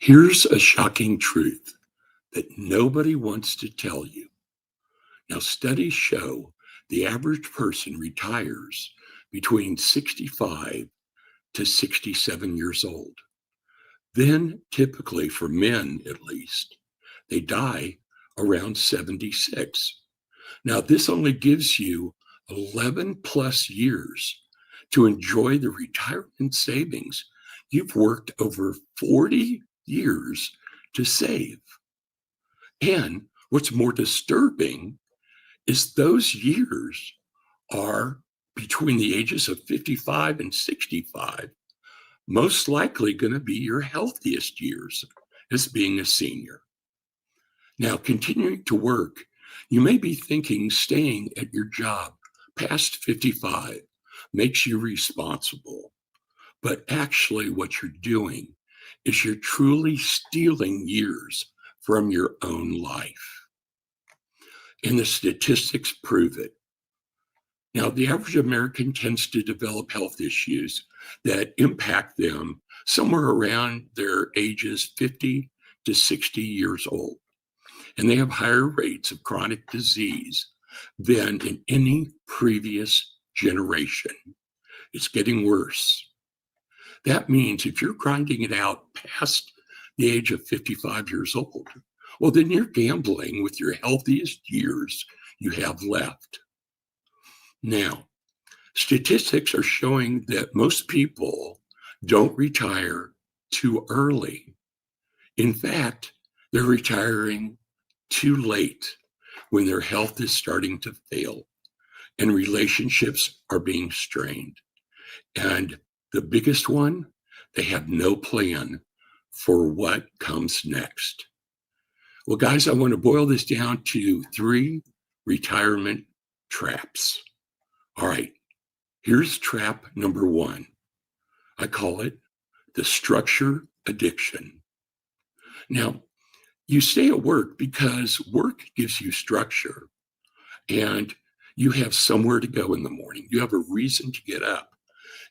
Here's a shocking truth that nobody wants to tell you. Now, studies show the average person retires between 65 to 67 years old. Then, typically for men at least, they die around 76. Now, this only gives you 11 plus years to enjoy the retirement savings you've worked over 40 years to save. And what's more disturbing is those years are between the ages of 55 and 65, most likely going to be your healthiest years as being a senior. Now, continuing to work, you may be thinking staying at your job past 55 makes you responsible. But actually, what you're doing is you're truly stealing years from your own life. And the statistics prove it. Now, the average American tends to develop health issues that impact them somewhere around their ages 50 to 60 years old. And they have higher rates of chronic disease than in any previous generation. It's getting worse. That means if you're grinding it out past the age of 55 years old, well, then you're gambling with your healthiest years you have left. Now, statistics are showing that most people don't retire too early. In fact, they're retiring too late when their health is starting to fail and relationships are being strained. And the biggest one, they have no plan for what comes next. Well, guys, I want to boil this down to 3 retirement traps. All right, here's trap number 1. I call it the structure addiction. Now, you stay at work because work gives you structure and you have somewhere to go in the morning. You have a reason to get up.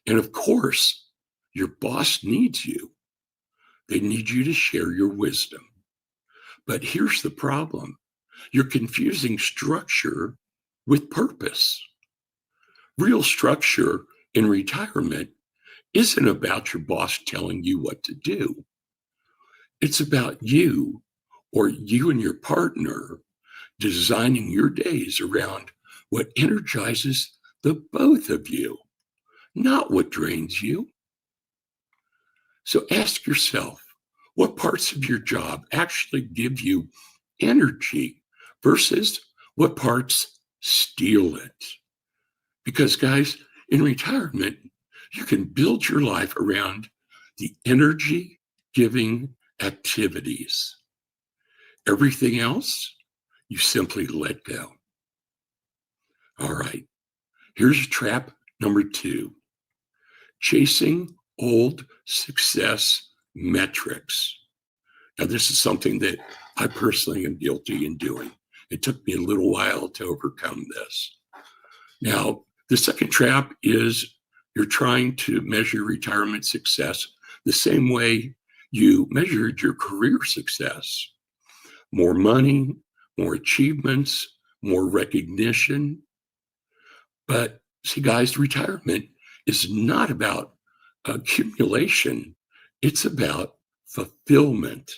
And of course, your boss needs you. They need you to share your wisdom. But here's the problem. You're confusing structure with purpose. Real structure in retirement isn't about your boss telling you what to do. It's about you or you and your partner designing your days around what energizes the both of you, not what drains you. So ask yourself, what parts of your job actually give you energy versus what parts steal it? Because guys, in retirement, you can build your life around the energy giving activities. Everything else, you simply let go. All right, here's trap number 2, chasing old success metrics. Now, this is something that I personally am guilty in doing. It took me a little while to overcome this. Now, the second trap is you're trying to measure retirement success the same way you measured your career success. More money, more achievements, more recognition. But see, guys, retirement is not about accumulation. It's about fulfillment.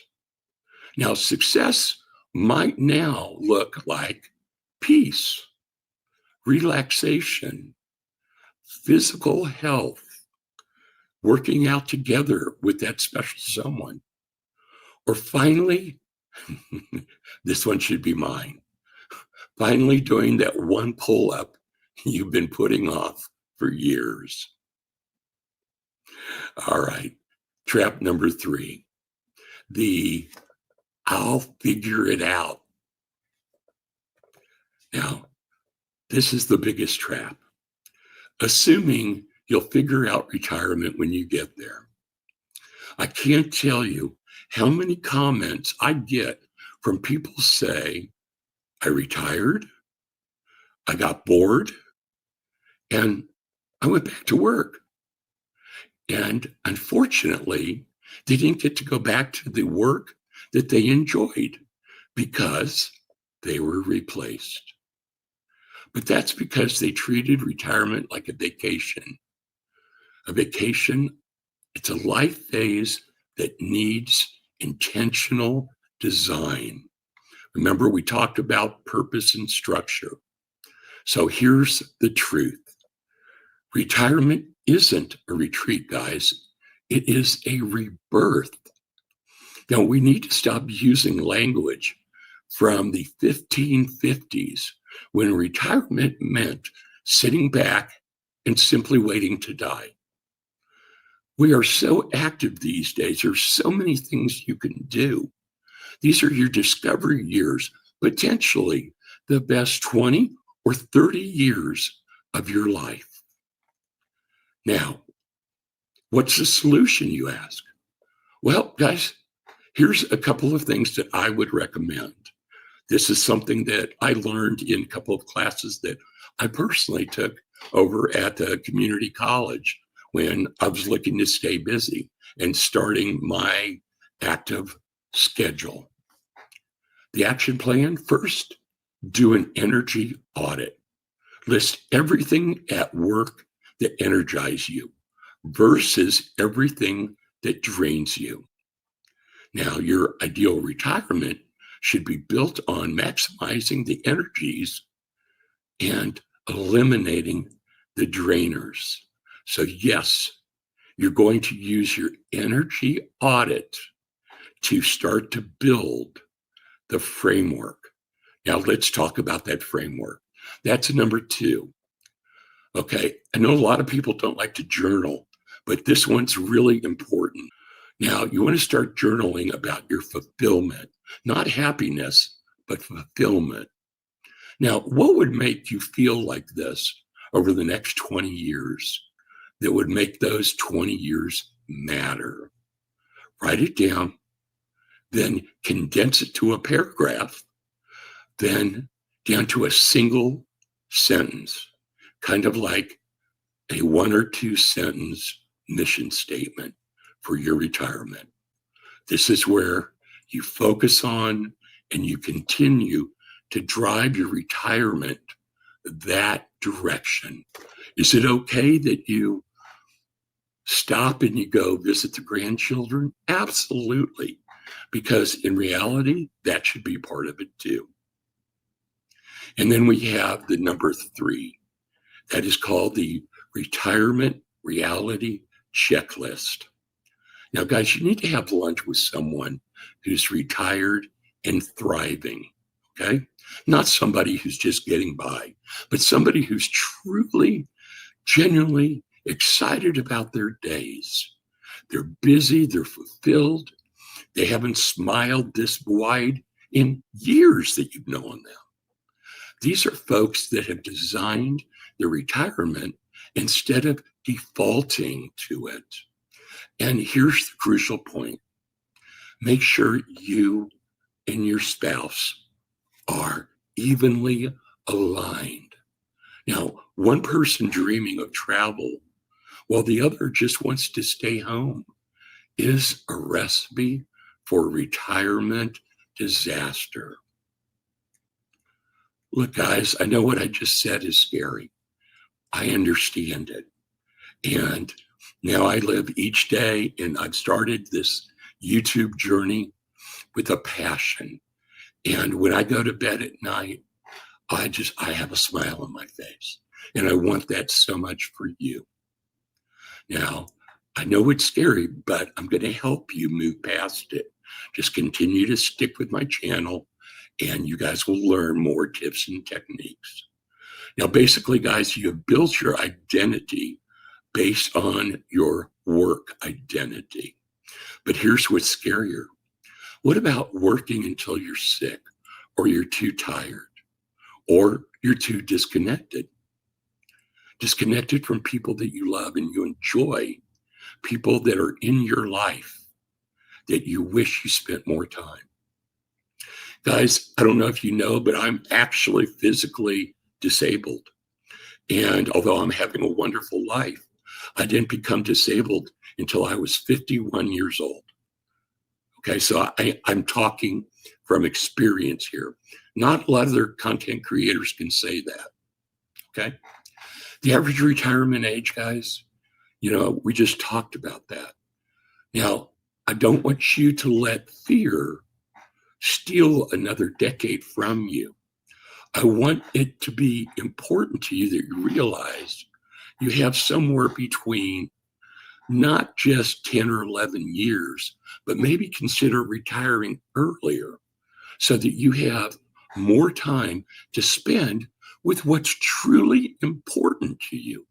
Now, success might now look like peace, relaxation, physical health, working out together with that special someone, or finally, this one should be mine, finally doing that one pull-up you've been putting off for years. All right, trap number 3, the I'll figure it out. Now, this is the biggest trap. Assuming you'll figure out retirement when you get there. I can't tell you how many comments I get from people say, I retired, I got bored, and I went back to work. And unfortunately, They didn't get to go back to the work that they enjoyed because they were replaced. But that's because they treated retirement like a vacation. A vacation, it's a life phase that needs intentional design. Remember, we talked about purpose and structure. So here's the truth. Retirement isn't a retreat, guys. It is a rebirth. Now, we need to stop using language from the 1550s when retirement meant sitting back and simply waiting to die. We are so active these days. There's so many things you can do. These are your discovery years, potentially the best 20 or 30 years of your life. Now, what's the solution, you ask? Well, guys, here's a couple of things that I would recommend. This is something that I learned in a couple of classes that I personally took over at the community college when I was looking to stay busy and starting my active schedule. The action plan: first, do an energy audit. List everything at work that energizes you versus everything that drains you. Now, your ideal retirement should be built on maximizing the energies and eliminating the drainers. So yes, you're going to use your energy audit to start to build the framework. Now let's talk about that framework. That's number 2. Okay, I know a lot of people don't like to journal, but this one's really important. Now, you want to start journaling about your fulfillment, not happiness, but fulfillment. Now, what would make you feel like this over the next 20 years that would make those 20 years matter? Write it down, then condense it to a paragraph, then down to a single sentence, kind of like a 1 or 2 sentence mission statement for your retirement. This is where you focus on and you continue to drive your retirement that direction. Is it okay that you stop and you go visit the grandchildren? Absolutely. Because in reality, that should be part of it too. And then we have the number 3. That is called the retirement reality checklist. Now, guys, you need to have lunch with someone who's retired and thriving, okay? Not somebody who's just getting by, but somebody who's truly, genuinely excited about their days. They're busy, they're fulfilled. They haven't smiled this wide in years that you've known them. These are folks that have designed their retirement instead of defaulting to it. And here's the crucial point. Make sure you and your spouse are evenly aligned. Now, one person dreaming of travel while the other just wants to stay home is a recipe for retirement disaster. Look, guys, I know what I just said is scary. I understand it. And now I live each day, and I've started this YouTube journey with a passion. And when I go to bed at night, I have a smile on my face. And I want that so much for you. Now, I know it's scary, but I'm going to help you move past it. Just continue to stick with my channel, and you guys will learn more tips and techniques. Now, basically, guys, you have built your identity based on your work identity. But here's what's scarier. What about working until you're sick, or you're too tired, or you're too disconnected? Disconnected from people that you love and you enjoy, people that are in your life that you wish you spent more time. Guys, I don't know if you know, but I'm actually physically disabled. And although I'm having a wonderful life, I didn't become disabled until I was 51 years old. Okay, so I'm talking from experience here. Not a lot of other content creators can say that. Okay, the average retirement age, guys, we just talked about that. Now, I don't want you to let fear steal another decade from you. I want it to be important to you that you realize you have somewhere between not just 10 or 11 years, but maybe consider retiring earlier so that you have more time to spend with what's truly important to you.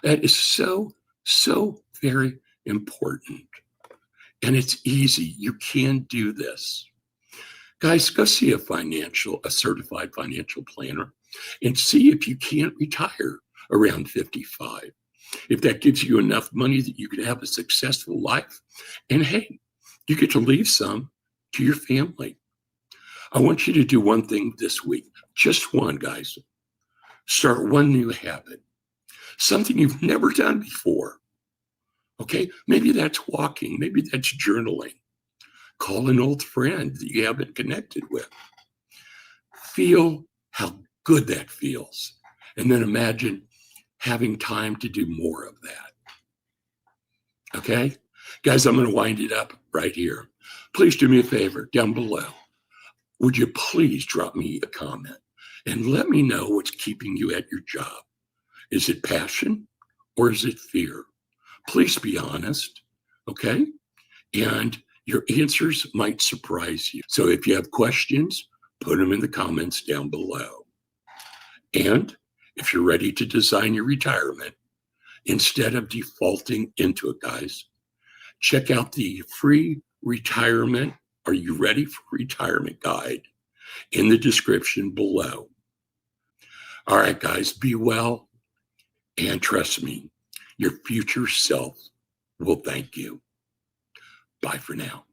That is so, so very important. And it's easy. You can do this. Guys, go see a certified financial planner and see if you can't retire around 55. If that gives you enough money that you can have a successful life. And hey, you get to leave some to your family. I want you to do one thing this week, just one, guys. Start one new habit, something you've never done before. Okay, maybe that's walking, maybe that's journaling. Call an old friend that you haven't connected with. Feel how good that feels. And then imagine having time to do more of that. Okay? Guys, I'm going to wind it up right here. Please do me a favor down below. Would you please drop me a comment and let me know what's keeping you at your job? Is it passion or is it fear? Please be honest. Okay? And your answers might surprise you. So if you have questions, put them in the comments down below. And if you're ready to design your retirement, instead of defaulting into it, guys, check out the free retirement, Are You Ready for Retirement guide in the description below. All right, guys, be well. And trust me, your future self will thank you. Bye for now.